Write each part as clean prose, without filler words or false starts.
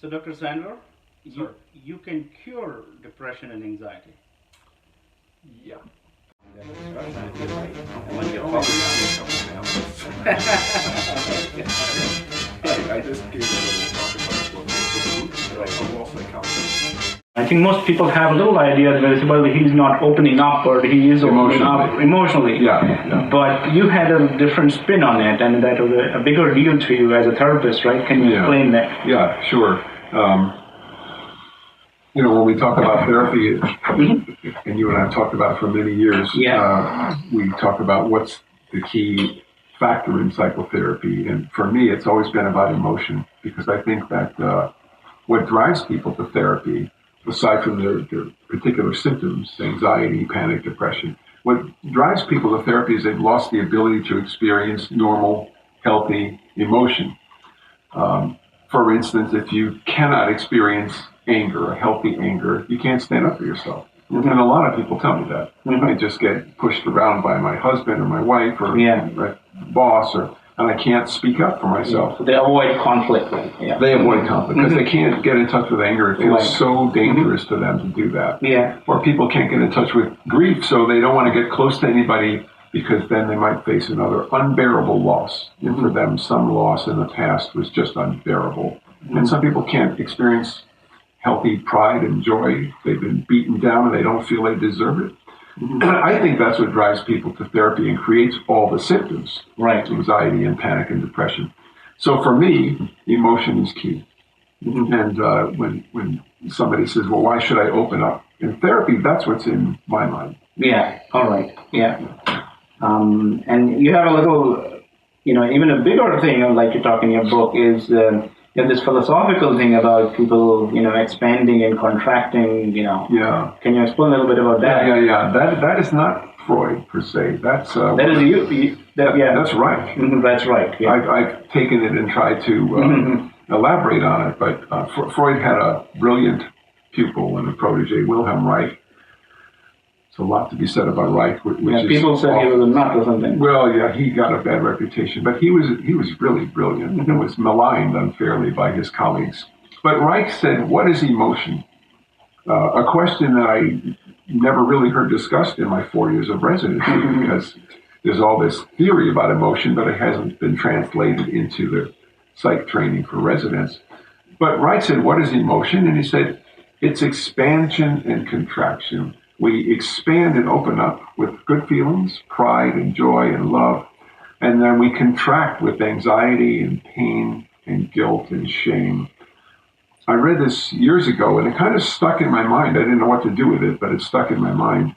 So, Dr. Sandler, Sir. you can cure depression and anxiety. Yeah. When you're Probably not a couple examples. I just gave a little talk about what a wall psychologist. I think most people have a little idea that, well, he's not opening up or he is opening up emotionally. Yeah. But you had a different spin on it, and that was a bigger deal to you as a therapist, right? Can you explain that? Yeah, sure. When we talk about therapy, and you and I have talked about it for many years, we talk about what's the key factor in psychotherapy. And for me, it's always been about emotion, because I think that what drives people to therapy, aside from their particular symptoms, anxiety, panic, depression, what drives people to therapy is they've lost the ability to experience normal, healthy emotion. For instance, if you cannot experience anger, a healthy anger, you can't stand up for yourself. And a lot of people tell me that. I just get pushed around by my husband or my wife or my boss, and I can't speak up for myself. So they avoid conflict. They avoid conflict because they can't get in touch with anger. It feels so dangerous to them to do that. Or people can't get in touch with grief, so they don't want to get close to anybody, because then they might face another unbearable loss. And for them, some loss in the past was just unbearable. And some people can't experience healthy pride and joy. They've been beaten down and they don't feel they deserve it. I think that's what drives people to therapy and creates all the symptoms, anxiety and panic and depression. So for me, emotion is key. And when somebody says, well, why should I open up? In therapy, that's what's in my mind. And you have a little, even a bigger thing, like you talk in your book, is this philosophical thing about people, expanding and contracting, Can you explain a little bit about that? That is not Freud, per se. That's that is you. That's right. That's right. I've taken it and tried to elaborate on it, but Freud had a brilliant pupil and a protege, Wilhelm Reich. It's a lot to be said about Reich. People said he was a nut or something. Well, he got a bad reputation, but he was really brilliant and was maligned unfairly by his colleagues. But Reich said, what is emotion? A question that I never really heard discussed in my 4 years of residency, because there's all this theory about emotion, but it hasn't been translated into the psych training for residents. But Reich said, what is emotion? And he said, it's expansion and contraction. We expand and open up with good feelings, pride and joy and love, and then we contract with anxiety and pain and guilt and shame. I read this years ago, and it kind of stuck in my mind. I didn't know what to do with it, but it stuck in my mind.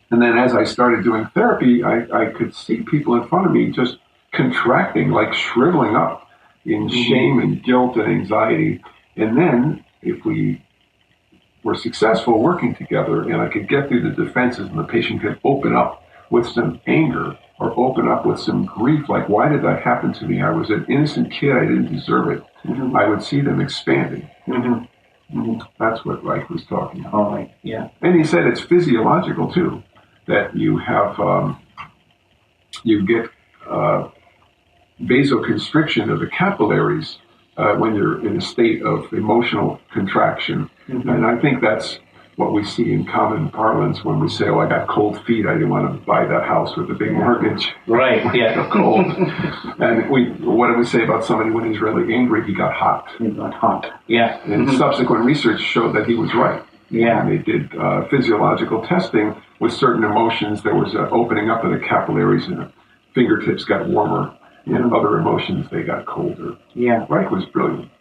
And then as I started doing therapy, I could see people in front of me just contracting, like shriveling up in shame and guilt and anxiety. And then if we were successful working together and I could get through the defenses and the patient could open up with some anger or open up with some grief, like, why did that happen to me? I was an innocent kid, I didn't deserve it. I would see them expanding. That's what Reich was talking about. And he said it's physiological too, that you have, you get vasoconstriction of the capillaries when you're in a state of emotional contraction. And I think that's what we see in common parlance when we say, oh, I got cold feet, I didn't want to buy that house with a big mortgage. Cold. And what do we say about somebody when he's really angry? He got hot. And subsequent research showed that he was right. And they did physiological testing with certain emotions. There was an opening up of the capillaries and the fingertips got warmer. And other emotions, they got colder. Reich was brilliant.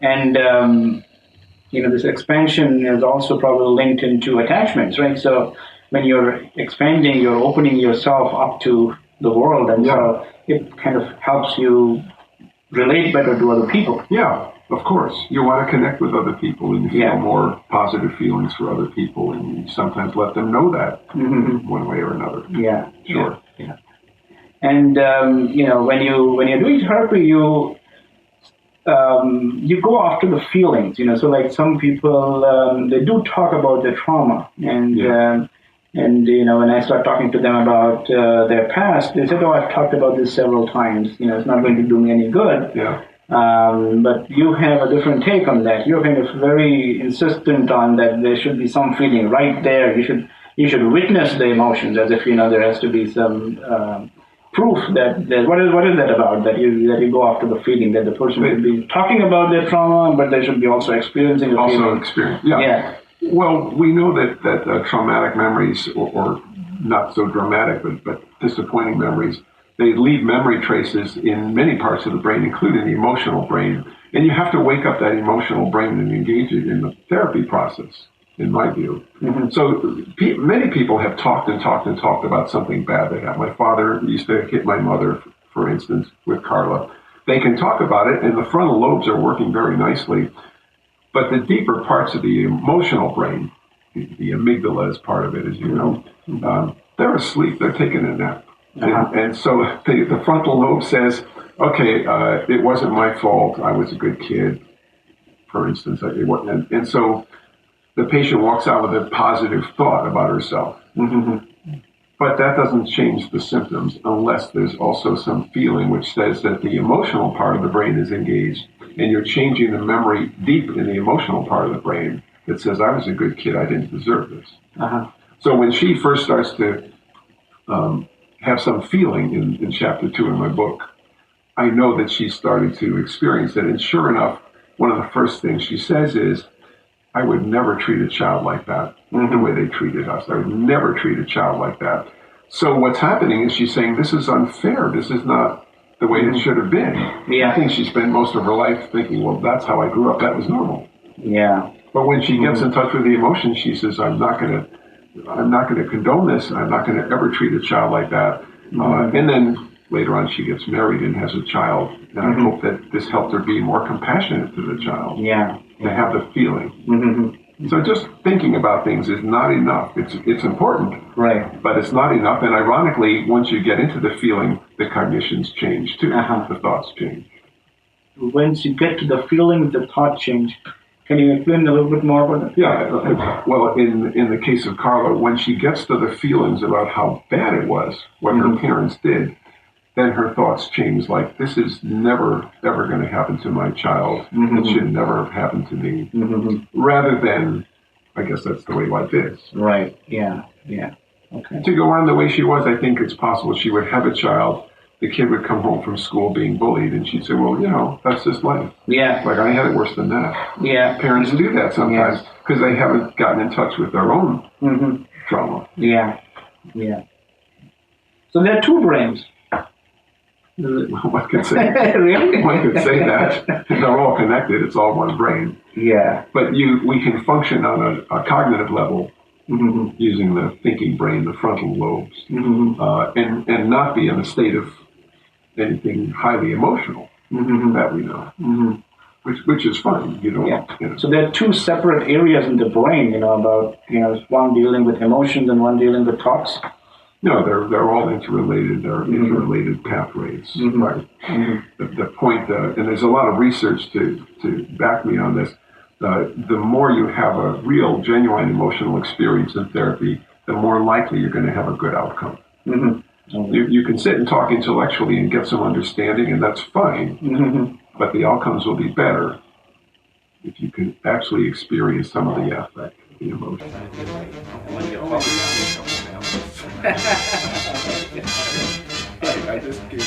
And, this expansion is also probably linked into attachments, right? So when you're expanding, you're opening yourself up to the world, and so it kind of helps you relate better to other people. Of course. You want to connect with other people and feel more positive feelings for other people, and you sometimes let them know that one way or another. And when you're doing therapy, you go after the feelings. So like some people they do talk about their trauma, and when I start talking to them about their past, they said, "Oh, I've talked about this several times. It's not going to do me any good." But you have a different take on that. You're kind of very insistent on that there should be some feeling right there. You should witness the emotions as if there has to be some proof that what is that about that you go after the feeling that the person should be talking about their trauma, but they should be also experiencing the feeling. Also experience. Yeah. Well, we know that traumatic memories or not so dramatic, but disappointing memories, they leave memory traces in many parts of the brain, including the emotional brain. And you have to wake up that emotional brain and engage it in the therapy process, in my view. Mm-hmm. So many people have talked about something bad that happened. My father used to hit my mother, for instance, with Carla. They can talk about it, and the frontal lobes are working very nicely. But the deeper parts of the emotional brain, the amygdala is part of it, as you know, they're asleep. They're taking a nap. And so the frontal lobe says, okay, it wasn't my fault. I was a good kid, for instance. And so the patient walks out with a positive thought about herself. Mm-hmm. But that doesn't change the symptoms unless there's also some feeling which says that the emotional part of the brain is engaged, and you're changing the memory deep in the emotional part of the brain that says, I was a good kid, I didn't deserve this. So when she first starts to have some feeling in chapter 2 in my book, I know that she started to experience it. And sure enough, one of the first things she says is, I would never treat a child like that, the way they treated us. I would never treat a child like that. So what's happening is she's saying, this is unfair. This is not the way it should have been. Yeah. I think she spent most of her life thinking, well, that's how I grew up. That was normal. Yeah. But when she gets in touch with the emotion, she says, I'm not going to condone this. I'm not going to ever treat a child like that. And then later on, she gets married and has a child. And I hope that this helped her be more compassionate to the child. Yeah. To have the feeling. So just thinking about things is not enough. It's important. Right. But it's not enough. And ironically, once you get into the feeling, the cognitions change too. The thoughts change. Once you get to the feeling, the thought change. Can you explain a little bit more about that? Yeah. Well, in the case of Carla, when she gets to the feelings about how bad it was, what her parents did, then her thoughts change, like, this is never, ever going to happen to my child. It should never have happened to me. Rather than, I guess that's the way life is. Right, yeah. Okay. To go on the way she was, I think it's possible she would have a child, the kid would come home from school being bullied, and she'd say, well, that's just life. Yeah. Like, I had it worse than that. Yeah. Parents do that sometimes because they haven't gotten in touch with their own trauma. Yeah. So there are two brains. One could say, really? One could say that. They're all connected. It's all one brain. Yeah. But we can function on a cognitive level using the thinking brain, the frontal lobes, and not be in a state of anything highly emotional that we know. Which is fun, So there are two separate areas in the brain, about one dealing with emotions and one dealing with thoughts. No, they're all interrelated. They're interrelated pathways. Right. The point, and there's a lot of research to back me on this. The more you have a real, genuine emotional experience in therapy, the more likely you're going to have a good outcome. You can sit and talk intellectually and get some understanding, and that's fine. But the outcomes will be better if you can actually experience some of the affect, the emotion. I just gave it a